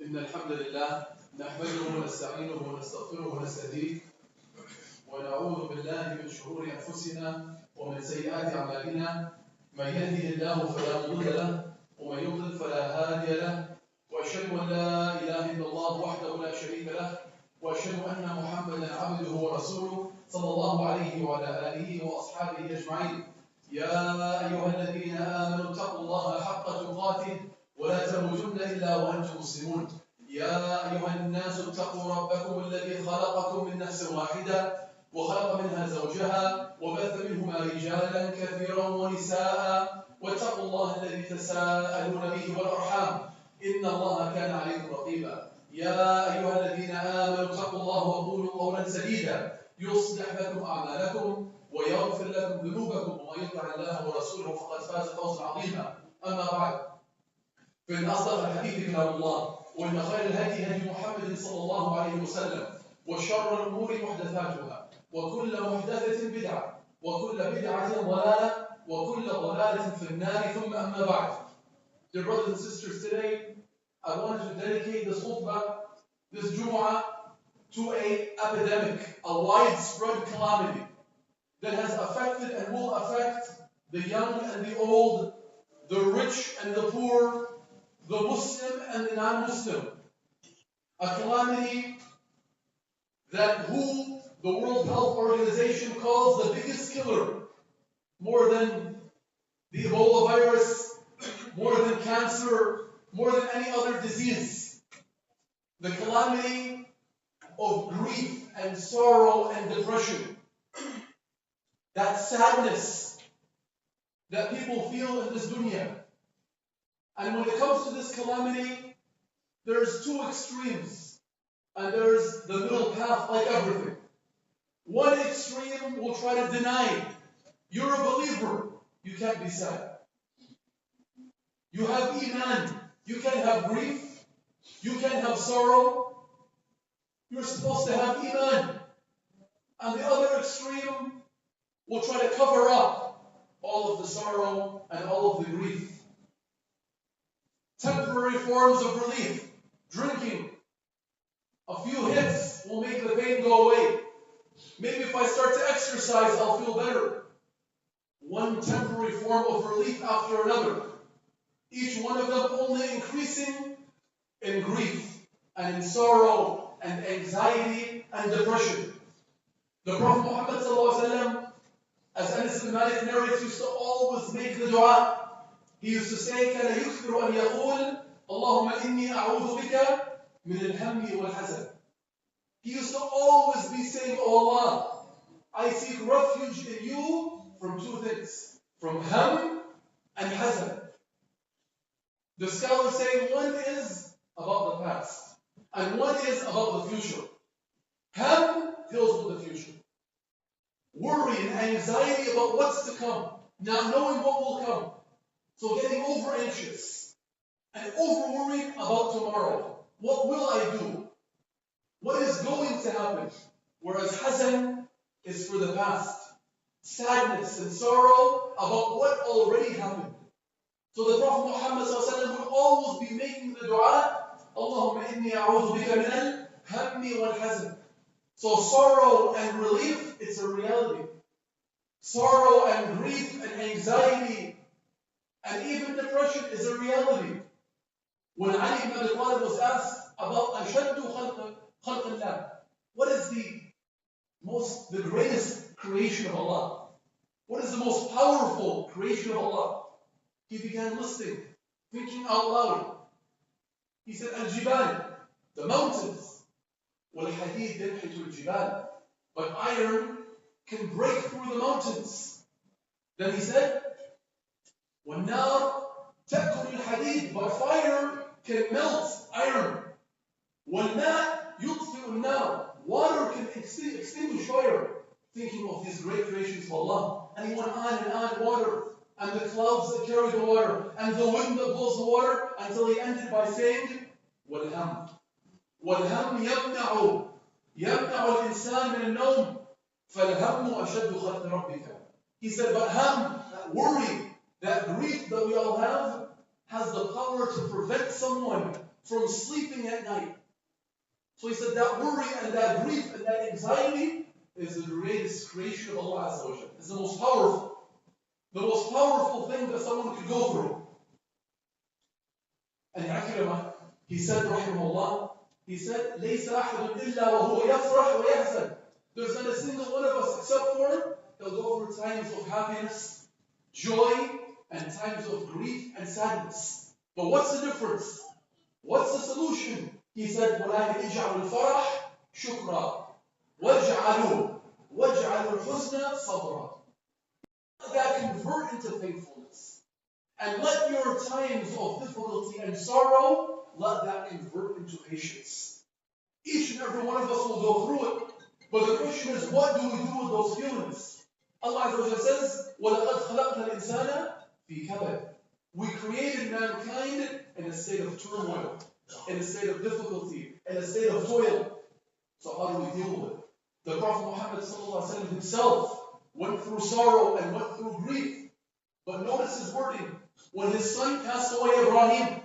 إن الحمد لله نحمده ونستعينه ونستغفره ونستهديه ونعوذ بالله من شرور أنفسنا ومن سيئات أعمالنا من يهده الله فلا مضل له ومن يضلل فلا هادي له وأشهد أن لا إله إلا الله وحده لا شريك له وأشهد أن محمدا عبده ورسوله صلى الله عليه وعلى آله وأصحابه أجمعين. يا أيها الذين آمنوا اتقوا الله حق تقاته ولا تموتن إلا وأنتم مسلمون. يا أيها الناس اتقوا ربكم الذي خلقكم من نفس واحدة وخلق منها زوجها وبث منهما رجالا كثيرا ونساء واتقوا الله الذي تساءلون به والأرحام إن الله كان عليكم رقيبا. يا أيها الذين آمنوا اتقوا الله وقولوا قولا سديدا يصلح لكم أعمالكم ويغفر لكم ذنوبكم ومن يطع الله ورسوله فقد فاز فوزا عظيما. أما بعد، فإن أصدق الحديث كلام الله وإن خير الهدي هدي محمد صلى الله عليه وسلم وشر الأمور محدثاتها وكل محدثة بدعة وكل بدعة ضلالة وكل ضلالة في النار. ثم أما بعد. Dear brothers and sisters, today I wanted to dedicate this khutbah, this jummah, to an epidemic, a widespread calamity that has affected and will affect the young and the old, the rich and the poor, the Muslim and the non-Muslim. A calamity that the World Health Organization calls the biggest killer, more than the Ebola virus, more than cancer, more than any other disease. The calamity of grief and sorrow and depression. That sadness that people feel in this dunya. And when it comes to this calamity, there's two extremes. And there's the middle path like everything. One extreme will try to deny. You're a believer. You can't be sad. You have iman. You can have grief. You can have sorrow. You're supposed to have iman. And the other extreme will try to cover up all of the sorrow and all of the grief. Temporary forms of relief. Drinking. A few hits will make the pain go away. Maybe if I start to exercise, I'll feel better. One temporary form of relief after another. Each one of them only increasing in grief and in sorrow and anxiety and depression. The Prophet Muhammad ﷺ, as Anas bin Malik narrates, used to always make the dua. He used to say, كَانَ يُكْثِرُ أَنْ يَقُولُ اللَّهُمَّ إِنِّي أَعُوذُ بِكَ مِنَ الْهَمِّ وَالْحَزَنِ. He used to always be saying, "Oh Allah, I seek refuge in you from two things, from ham and hazan." The scholars say one is about the past, and one is about the future. Ham deals with the future. Worry and anxiety about what's to come, not knowing what will come. So getting over anxious and over worried about tomorrow. What will I do? What is going to happen? Whereas hazan is for the past. Sadness and sorrow about what already happened. So the Prophet Muhammad ﷺ would always be making the dua, Allahumma inni a'udhu bika min al-hammi wal-hazan. So sorrow and relief, it's a reality. Sorrow and grief and anxiety and even depression is a reality. When Ali ibn Abi Talib was asked about ashaddu khalq Allah, what is the greatest creation of Allah? What is the most powerful creation of Allah? He began listing, thinking out loud. He said, Al-Jibal, the mountains. Wal-Hadid yanhitu al-Jibal. But iron can break through the mountains. Then he said, وَالنَّارُ تَأْكُلُ الْحَدِيد. But fire can melt iron. وَالْمَاء يُطْفِئُ النَّارُ. Water can extinguish fire. Thinking of these great creations of Allah. And he went on and on, water. And the clouds that carry the water. And the wind that blows the water. Until he ended by saying, وَالْهَمْ. وَالْهَمْ يَمْنَعُ الْإِنسَانِ مِنَ النَّوْمِ. فَالْهَمُّ أَشَدُّ خَلْقِ رَبِّكَ. He said, but ham, that worry, that grief that we all have, has the power to prevent someone from sleeping at night. So he said that worry and that grief and that anxiety is the greatest creation of Allah Azza wa Jalla. It's the most powerful thing that someone could go through. And Ikrimah, he said, rahimahullah, he said, لَيْسَ أَحَدٌ إِلَّا وَهُوَ يَفْرَحْ وَيَحْزَنْ. There's not a single one of us except for he'll go through times of happiness, joy, and times of grief and sadness. But what's the difference? What's the solution? He said, وَلَكِنْ اجْعَلُوا الْفَرَحَ شُكْرًا وَاجْعَلُوا الْحُزْنَ صَبْرًا. That convert into thankfulness. And let your times of difficulty and sorrow, let that convert into patience. Each and every one of us will go through it. But the question is, what do we do with those feelings? Allah Azza wa Jalla says, وَلَقَدْ خَلَقْنَا الْإِنسَانَ فِي كَبَدٍ. We created mankind in a state of turmoil, in a state of difficulty, in a state of toil. So how do we deal with it? The Prophet Muhammad ﷺ himself went through sorrow and went through grief. But notice his wording. When his son passed away, Ibrahim,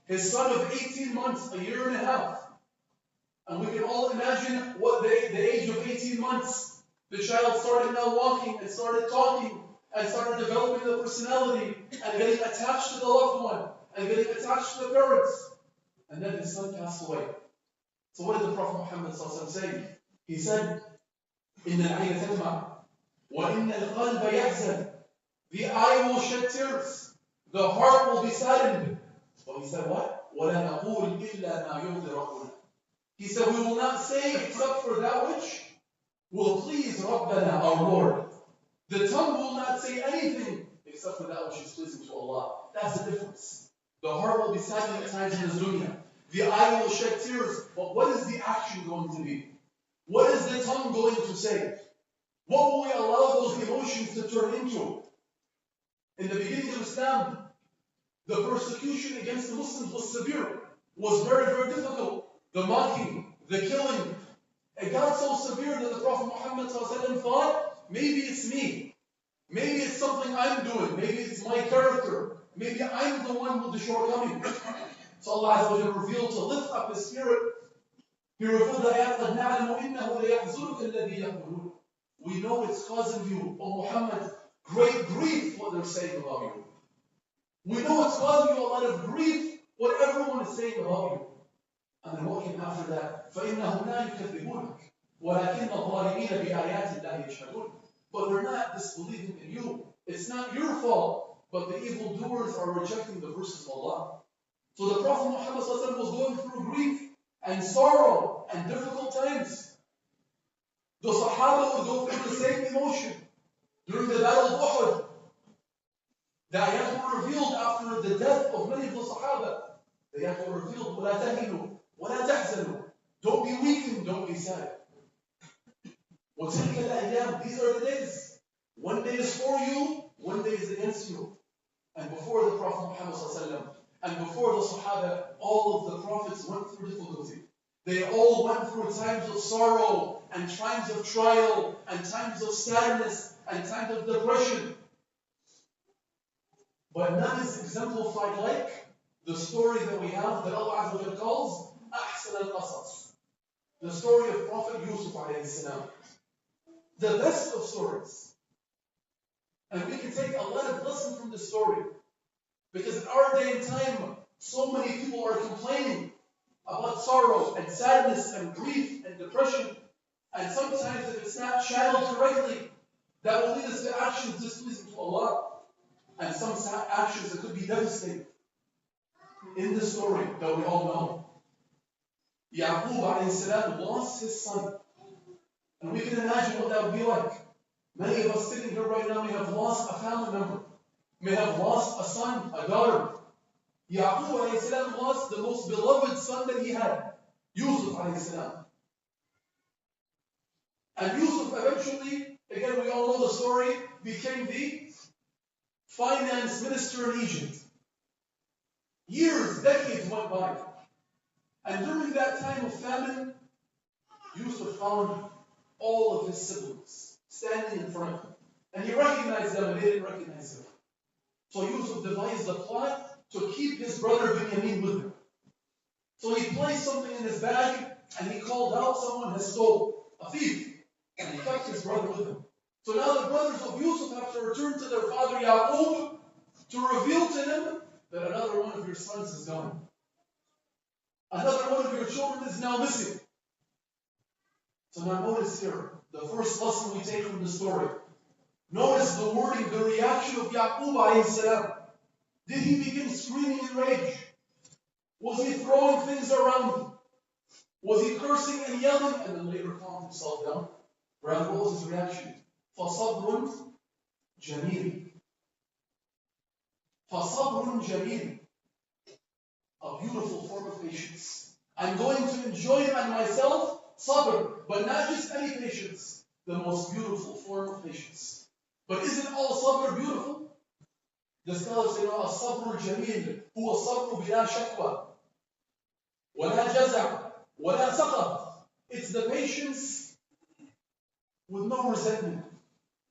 his son of 18 months, a year and a half. And we can all imagine what the age of 18 months, the child started now walking and started talking and started developing the personality and getting attached to the loved one and getting attached to the parents. And then his son passed away. So what did the Prophet Muhammad say? He said, إِنَّ الْعَيْنَ تَدْمَعُ وَإِنَّ الْقَلْبَ يَحْزَنُ. The eye will shed tears. The heart will be saddened. But he said what? وَلَا نَقُولْ إِلَّا مَا يُرْضِي رَبُّنَا. He said, we will not say except for that which will please Rabbana, our Lord. The tongue will not say anything except for that which is pleasing to Allah. That's the difference. The heart will be saddened at times in this dunya. The eye will shed tears. But what is the action going to be? What is the tongue going to say? What will we allow those emotions to turn into? In the beginning of Islam, the persecution against the Muslims was severe, was very, very difficult. The mocking, the killing. It got so severe that the Prophet Muhammad ﷺ thought, maybe it's me. Maybe it's something I'm doing. Maybe it's my character. Maybe I'm the one with the shortcoming. So Allah Azza wa Jalla revealed to lift up His spirit. He revealed the ayat, قَدْ نَعْلَمُ إِنَّهُ لَيَحْزُنُكَ الَّذِي يَقُولُونَ. We know it's causing you, O Muhammad, great grief what they're saying about you. We know it's causing you a lot of grief what everyone is saying about you. And then what came after that? فَإِنَّهُمْ لَا يُكَذِّبُونَكَ وَلَكِنَّ الظَّالِمِينَ بِآيَاتِ اللَّهِ يَجْحَدُونَ. But they're not disbelieving in you. It's not your fault, but the evildoers are rejecting the verses of Allah. So the Prophet Muhammad ﷺ was going through grief and sorrow and difficult times. The Sahaba would go through the same emotion during the Battle of Uhud. The ayat were revealed after the death of many of the Sahaba. The ayat were revealed, وَلَا تَهِنُوا وَلَا تَحْزَنُوا. Don't be weakened, don't be sad. وَتِلْكَ الْأَيَّامِ. These are the days. One day is for you, one day is against you. And before the Prophet Muhammad ﷺ, and before the Sahaba, all of the Prophets went through difficulty. They all went through times of sorrow, and times of trial, and times of sadness, and times of depression. But none is exemplified like the story that we have that Allah Azza wa Jalla calls أحسن القصص. The story of Prophet Yusuf alayhi salam. The best of stories. And we can take a lot of lesson from this story. Because in our day and time, so many people are complaining about sorrow and sadness and grief and depression. And sometimes if it's not channeled correctly, that will lead us to actions displeasing to Allah. And some actions that could be devastating. In the story that we all know, Yaqub alayhi salam lost his son. And we can imagine what that would be like. Many of us sitting here right now may have lost a family member, may have lost a son, a daughter. Yaqub alayhi salam lost the most beloved son that he had, Yusuf alayhi salam. And Yusuf eventually, again we all know the story, became the finance minister in Egypt. Years, decades went by. And during that time of famine, Yusuf found all of his siblings standing in front of him. And he recognized them and they didn't recognize him. So Yusuf devised a plot to keep his brother Binyamin with him. So he placed something in his bag and he called out someone has stole, a thief. And he kept his brother with him. So now the brothers of Yusuf have to return to their father Yaqub to reveal to him that another one of your sons is gone. Another one of your children is now missing. So now notice here, the first lesson we take from the story. Notice the wording, the reaction of Yaqub alayhi salam. Did he begin screaming in rage? Was he throwing things around? Was he cursing and yelling and then later calmed himself down? Rather, what was his reaction? فَصَبْرٌ جَمِيلٌ. فَصَبْرٌ جَمِيلٌ. A beautiful form of patience. I'm going to enjoy it on myself, sabr, but not just any patience, the most beautiful form of patience. But isn't all sabr beautiful? The scholars say, no, الصبر الجميل هو الصبر بلا شكوى ولا جزع ولا سخط. It's the patience with no resentment,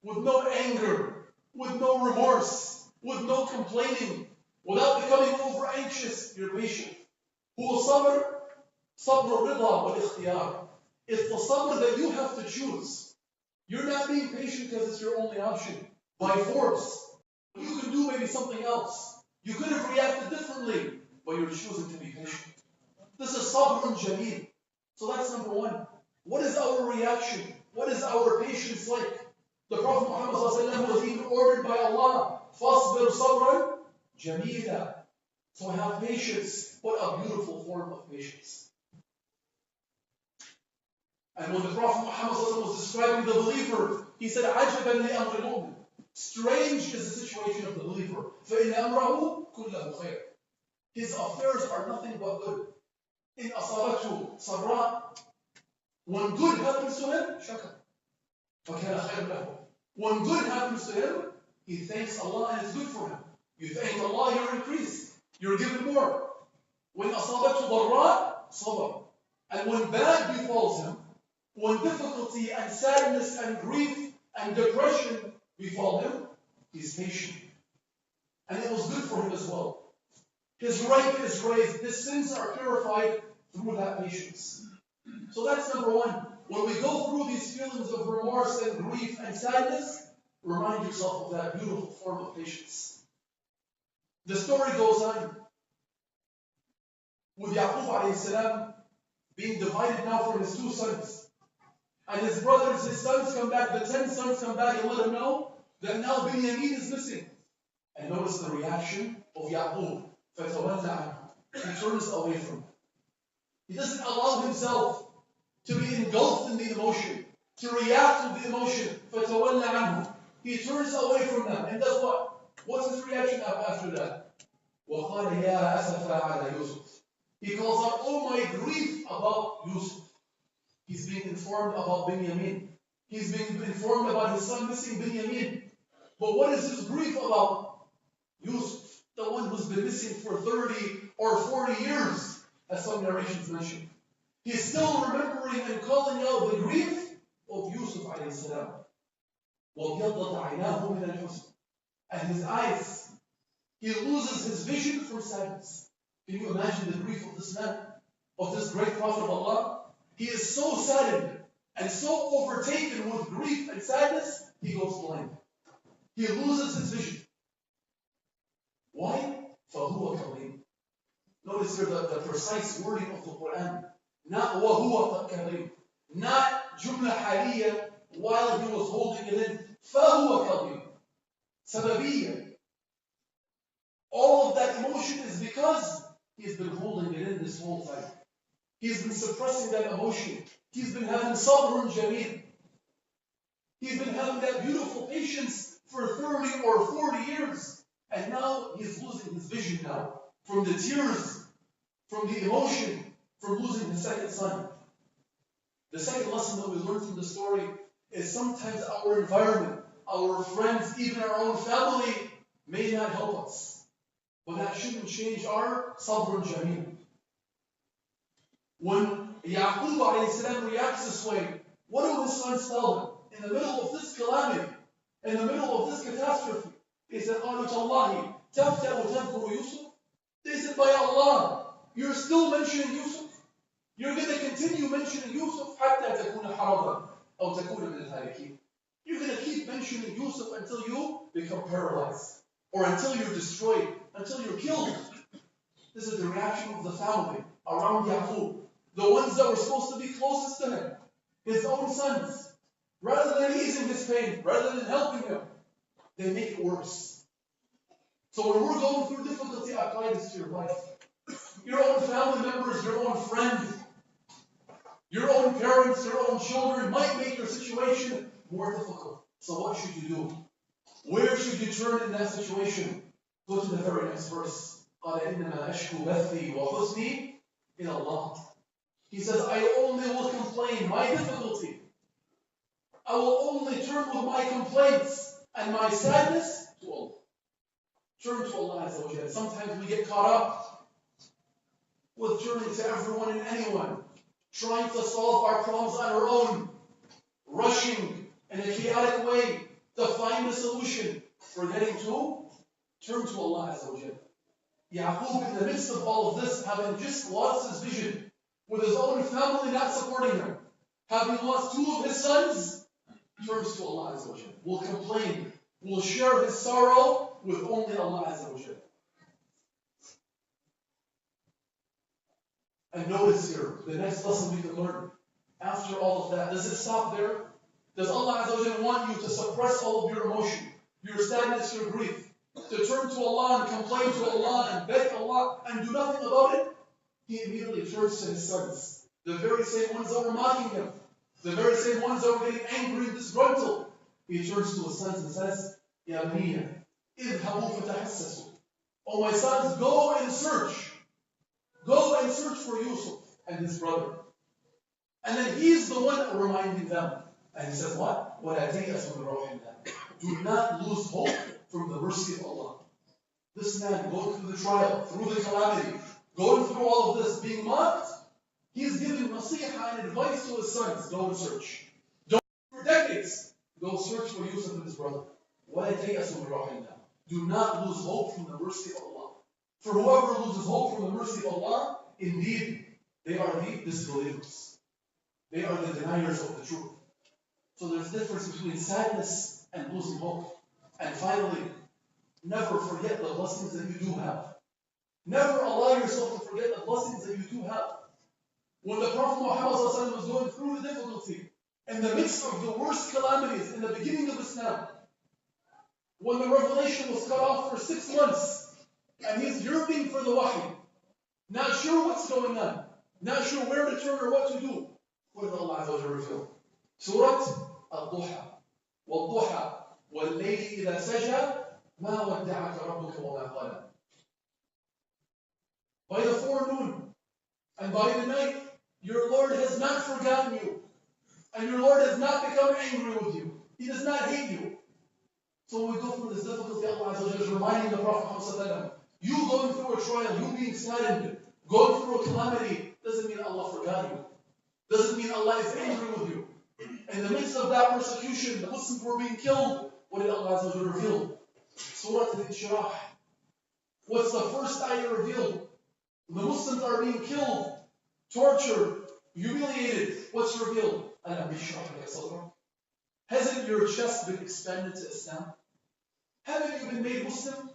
with no anger, with no remorse, with no complaining, without becoming over anxious. You're patient. هو الصبر صبر الرضا والاختيار. It's the sabr that you have to choose. You're not being patient because it's your only option. By force. You could do maybe something else. You could have reacted differently, but you're choosing to be patient. This is sabrun jameel. So that's number one. What is our reaction? What is our patience like? The Prophet Muhammad was even ordered by Allah, فَاصْبِرْ صَبْرًا جَمِيلًا. So have patience. What a beautiful form of patience. And when the Prophet Muhammad was describing the believer, he said, عَجَبًا لِأَمْرِ الْمُؤْمِنِ. Strange is the situation of the believer. فَإِنَّ أَمْرَهُ كُلَّهُ خَيْرٌ. His affairs are nothing but good. إِنْ أَصَابَتْهُ صَرَّاء. When good happens to him, شَكَرَ فَكَانَ خَيْرٌ لَهُ. When good happens to him, he thanks Allah and it's good for him. You thank Allah, you're increased. You're given more. When أَصَابَتْهُ ضَرَّاء صَبَرَ. And when bad befalls him, when difficulty and sadness and grief and depression befall him, he's patient. And it was good for him as well. His rank is raised, his sins are purified through that patience. So that's number one. When we go through these feelings of remorse and grief and sadness, remind yourself of that beautiful form of patience. The story goes on with Yaqub alayhi salam being divided now from his two sons. And his brothers, his sons come back, the 10 sons come back and let him know that now Binyamin is missing. And notice the reaction of Yaqub. فَتَوَلَّ عَنْهُ. He turns away from him. He doesn't allow himself to be engulfed in the emotion, to react to the emotion. فَتَوَلَّ عَنْهُ. He turns away from them and does what? What's his reaction after that? وَقَالَ يَا أَسَفَ عَلَى يُوسُف. He calls out, oh my grief about Yusuf. He's being informed about Binyamin. He's being informed about his son missing Binyamin. But what is his grief about? Yusuf, the one who's been missing for 30 or 40 years, as some narrations mention. He's still remembering and calling out the grief of Yusuf alayhi salam. وَابْيَضَّتْ عَيْنَاهُ مِنَ الْحُزْنِ. And his eyes, he loses his vision from sadness. Can you imagine the grief of this man, of this great prophet of Allah? He is so saddened and so overtaken with grief and sadness, he goes blind. He loses his vision. Why? فَهُوَ كَظِيمٌ. Notice here the precise wording of the Quran. Not وَهُوَ كَظِيمٌ. Not جملة حالية while he was holding it in. فَهُوَ كَظِيمٌ. سببية. All of that emotion is because he's been holding it in this whole time. He's been suppressing that emotion. He's been having sabrun jameel. He's been having that beautiful patience for 30 or 40 years. And now he's losing his vision now. From the tears, from the emotion, from losing his second son. The second lesson that we learn from the story is sometimes our environment, our friends, even our own family may not help us. But that shouldn't change our sabrun jameel. When Yaqub alayhi salam reacts this way, what do his sons tell him? In the middle of this calamity, in the middle of this catastrophe, they said, قَالُوا تَاللَّهِ تَفْتَأُ تَذْكُرُ يُوسُف. They said, by Allah, You're still mentioning Yusuf. You're going to continue mentioning Yusuf حتى تكون حرضا أو تكون من الهالكين. You're going to keep mentioning Yusuf until you become paralyzed, or until you're destroyed, until you're killed. This is the reaction of the family around Yaqub. The ones that were supposed to be closest to him, his own sons. Rather than easing his pain, rather than helping him, they make it worse. So when we're going through difficulty, apply this to your life. Your own family members, your own friends, your own parents, your own children might make your situation more difficult. So what should you do? Where should you turn in that situation? Go to the very next verse. قال إنما أشكو بثي وحزني إلى الله. He says, I only will complain my difficulty. I will only turn with my complaints and my sadness to Allah. Turn to Allah Azza wa Jalla. Sometimes we get caught up with turning to everyone and anyone, trying to solve our problems on our own, rushing in a chaotic way to find a solution, forgetting to turn to Allah Azza wa Jalla. Yaqub, in the midst of all of this, having just lost his vision, with his own family not supporting him, having lost 2 of his sons, turns to Allah Azza wa Jalla. Will complain, will share his sorrow with only Allah Azza wa Jalla. And notice here, the next lesson we can learn, after all of that, does it stop there? Does Allah Azza wa Jalla want you to suppress all of your emotion, your sadness, your grief, to turn to Allah and complain to Allah and beg Allah and do nothing about it? He immediately turns to his sons, the very same ones that were mocking him, the very same ones that were getting angry and disgruntled. He turns to his sons and says, Ya bniya, idhabu fatahassasu. Oh my sons, go and search. Go and search for Yusuf and his brother. And then he's the one reminding them. And he says what? وَلَا تَيْأَسُوا مِنْ رَوْحِ اللَّهِ. Do not lose hope from the mercy of Allah. This man going through the trial, through the calamity, going through all of this, being mocked, he's giving nasiha and advice to his sons. Go and search. Don't for decades. Go search for Yusuf and his brother. وَلَا تَيْأَسُوا مِنْ رَوْحِ اللَّهِ. Do not lose hope from the mercy of Allah. For whoever loses hope from the mercy of Allah, indeed, they are the disbelievers. They are the deniers of the truth. So there's a difference between sadness and losing hope. And finally, never forget the blessings that you do have. Never allow yourself to forget the blessings that you do have. When the Prophet Muhammad was going through the difficulty, in the midst of the worst calamities, in the beginning of Islam, when the revelation was cut off for 6 months, and he's yearning for the wahy, not sure what's going on, not sure where to turn or what to do, what did Allah Azza wa Jalla reveal? Surah Al-Duha. وَالضُّحَى وَاللَّيْلِ إِذَا سَجَى مَا وَدَّعَكَ رَبُّكَ وَمَا قَلَى. By the forenoon and by the night, your Lord has not forgotten you, and your Lord has not become angry with you. He does not hate you. So when we go through this difficulty, Allah Azza wa Jalla is reminding the Prophet Muhammad, you going through a trial, you being saddened, going through a calamity, doesn't mean Allah forgot you. Doesn't mean Allah is angry with you. In the midst of that persecution, the Muslims were being killed. What did Allah Azza wa Jalla reveal? Surah Al-Inshirah. What's the first ayah revealed? The Muslims are being killed, tortured, humiliated. What's revealed? Alam yashrah laka sadrak. Hasn't your chest been expanded to Islam? Haven't you been made Muslim?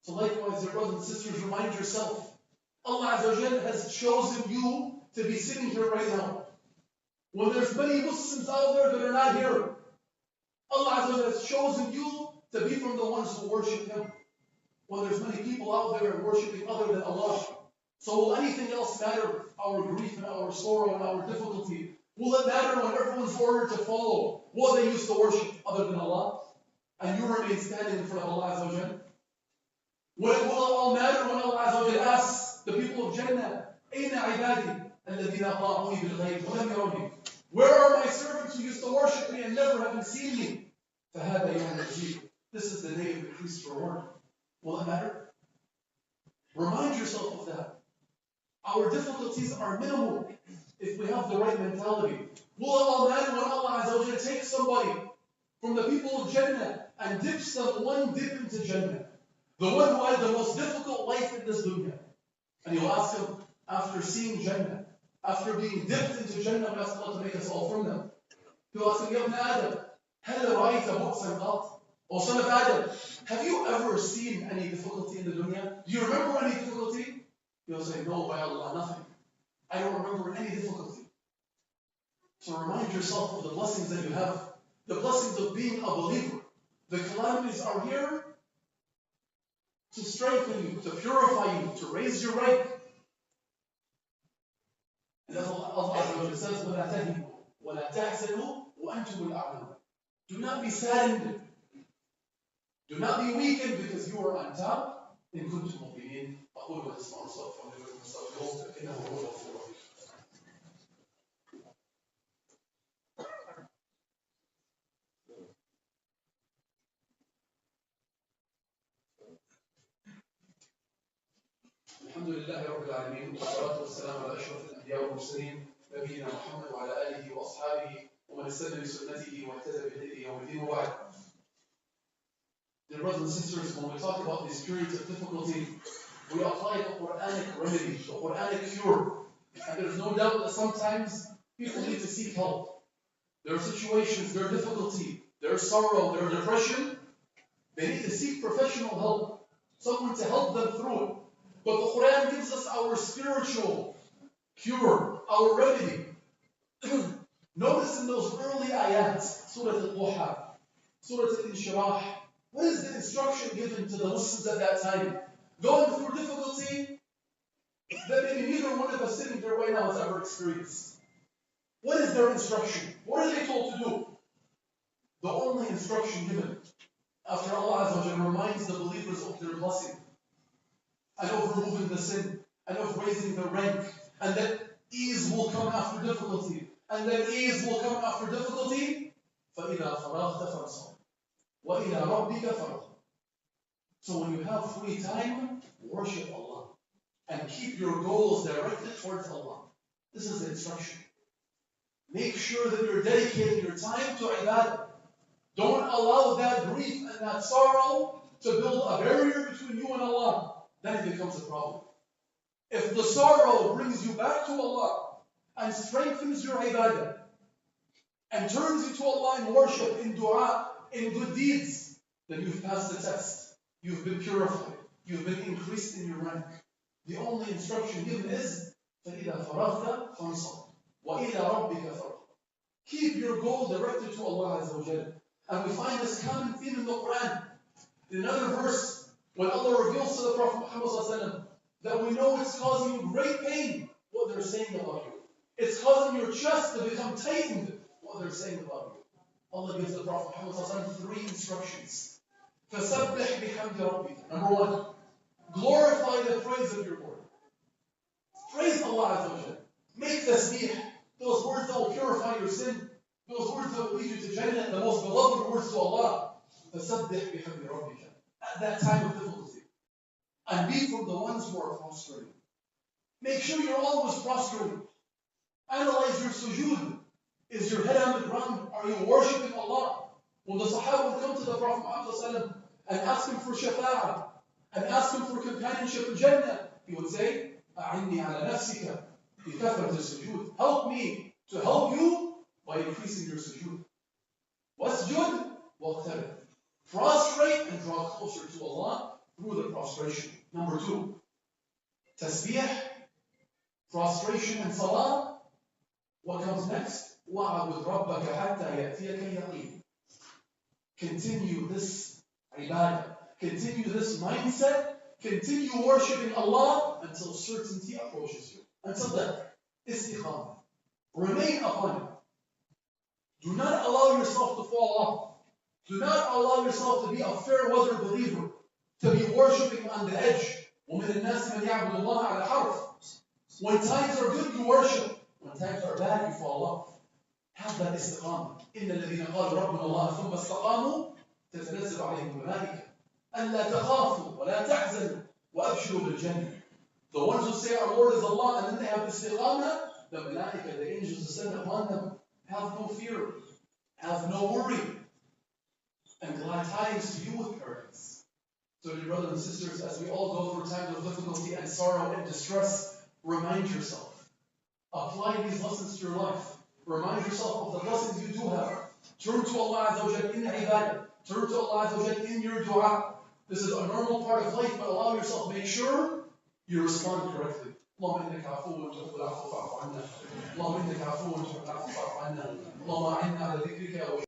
So likewise, dear brothers and sisters, remind yourself, Allah Azza wa Jalla has chosen you to be sitting here right now. When there's many Muslims out there that are not here, Allah Azza wa Jalla has chosen you to be from the ones who worship Him. When there's many people out there worshiping other than Allah, so will anything else matter? Our grief and our sorrow and our difficulty, will it matter when everyone's ordered to follow what they used to worship other than Allah? And you remain standing in front of Allah Azza wa Jalla? Will it all matter when Allah Azza wa Jalla asks the people of Jannah, أَيْنَ عِبَادِي الَّذِينَ أَطَاعُونِي بِالْغَيْبِ وَلَمْ يَرَوْنِي? Where are my servants who used to worship me and never having seen me? فَهَذَا يَوْمُ الْجِيدِ. This is the day of increased reward. Will it matter? Remind yourself of that. Our difficulties are minimal if we have the right mentality. Will it all matter when Allah Azza wa Jalla takes somebody from the people of Jannah and dips them one dip into Jannah? The one who had the most difficult life in this dunya. And you'll ask him, after seeing Jannah, after being dipped into Jannah, we ask Allah to make us all from them. He'll ask him, Ya ibn Adam, هل رأيت بؤسا قط? O son of Adam, have you ever seen any difficulty in the dunya? Do you remember any difficulty? He'll say, no, by Allah, nothing. I don't remember any difficulty. So remind yourself of the blessings that you have, the blessings of being a believer. The calamities are here to strengthen you, to purify you, to raise your rank. And that's what Allah Azza wa Jalla says, وَلَا تَهِنُوا وَلَا تَحْزَنُوا وَأَنْتُمُ الْأَعْلَوْنَ. Do not be saddened. Do not be weakened because you are on top. إِن كُنتُم مُؤْمِنِينَ أقول وتسمعون صوت فاستغفروه إنه هو الغفور الرحيم. الحمد لله رب العالمين والصلاة والسلام على أشرف الأنبياء والمرسلين نبينا محمد وعلى آله وأصحابه ومن استنى بسنته واهتدى بهديه يوم الدين وبعد. Dear brothers and sisters, when we talk about these periods of difficulty, we apply the Quranic remedy, the Quranic cure. And there's no doubt that sometimes people need to seek help. There are situations, there are difficulty, there is sorrow, there is depression. They need to seek professional help, someone to help them through it. But the Quran gives us our spiritual cure, our remedy. Notice in those early ayats, Surah Al-Duha, Surah Al-Inshirah, what is the instruction given to the Muslims at that time? Going through difficulty that maybe neither one of us sitting there right now has ever experienced. What is their instruction? What are they told to do? The only instruction given, after Allah Azza wa Jalla reminds the believers of their blessing, and of removing the sin, and of raising the rank, and that ease will come after difficulty, and that ease will come after difficulty. فَإِذَا فَرَغْتَ فَانْصَبْ وَإِلَىٰ رَبِّكَ فَارْغَب. So when you have free time, worship Allah, and keep your goals directed towards Allah. This is the instruction. Make sure that you're dedicating your time to ibadah. Don't allow that grief and that sorrow to build a barrier between you and Allah. Then it becomes a problem. If the sorrow brings you back to Allah and strengthens your ibadah and turns you to Allah in worship, in dua, in good deeds, then you've passed the test. You've been purified. You've been increased in your rank. The only instruction given is فَإِذَا فَرَغْتَ فَانْصَبْ وَإِلَىٰ رَبِّكَ فَارْغَب. Keep your goal directed to Allah Azza wa Jalla. And we find this common theme in the Quran. In another verse, when Allah reveals to the Prophet Muhammad that we know it's causing you great pain, what they're saying about you. It's causing your chest to become tightened, what they're saying about you. Allah gives the Prophet Muhammad 3 instructions. فَسَبِّحْ بِحَمْدِ رَبِّكَ. Number 1, glorify the praise of your Lord. Praise Allah Azza wa Jalla. Make tasbih, those words that will purify your sin, those words that will lead you to Jannah, the most beloved words to Allah. فَسَبِّحْ بِحَمْدِ رَبِّكَ. At that time of difficulty. And be from the ones who are prostrating. Make sure you're always prostrating. Analyze your sujood. Is your head on the ground? Are you worshipping Allah? When the Sahaba would come to the Prophet Muhammad and ask him for shafa'ah, and ask him for companionship in Jannah, he would say, أعني على نفسك بكثرة السجود. Help me to help you by increasing your sujood. واسجد واقترب. Prostrate and draw closer to Allah through the prostration. Number 2, tasbih, prostration and salah. What comes next? وَعَبُدْ رَبَّكَ حَتَّى يَأْتِيَكَ الْيَقِينُ. Continue this ibadah. Continue this mindset. Continue worshiping Allah until certainty approaches you. Until death. Istiqamah. Remain upon it. Do not allow yourself to fall off. Do not allow yourself to be a fair weather believer, to be worshipping on the edge. وَمِنَ النَّاسِ مَنْ يَعْبُدُ اللَّهَ عَلَى حَرْفٍ. When times are good, you worship. When times are bad, you fall off. Have that istiqamah. إِنَّ الَّذِينَ قَالُوا رَبُّنَا اللَّهُ ثُمَّ اسْتَقَامُوا تَتَنَزَّلُ عَلَيْهِمُ الْمَلَائِكَةُ أَلَّا تَخَافُوا وَلَا تَحْزَنُوا وَأَبْشِرُوا بِالْجَنَّةِ. The ones who say our Lord is Allah and then they have istiqamah, the malaika, the angels descend upon them. Have no fear. Have no worry. And glad tidings to you with paradise. So, dear brothers and sisters, as we all go through times of difficulty and sorrow and distress, remind yourself. Apply these lessons to your life. Remind yourself of the blessings you do have. Turn to Allah Azza wa Jal in ibadah. Turn to Allah Azza wa Jal in your dua. This is a normal part of life, but allow yourself, make sure you respond correctly. اللهم انك عفو تحب العفو فاعف عنا. اللهم انك عفو تحب العفو فاعف عنا. اللهم اعنا على ذكرك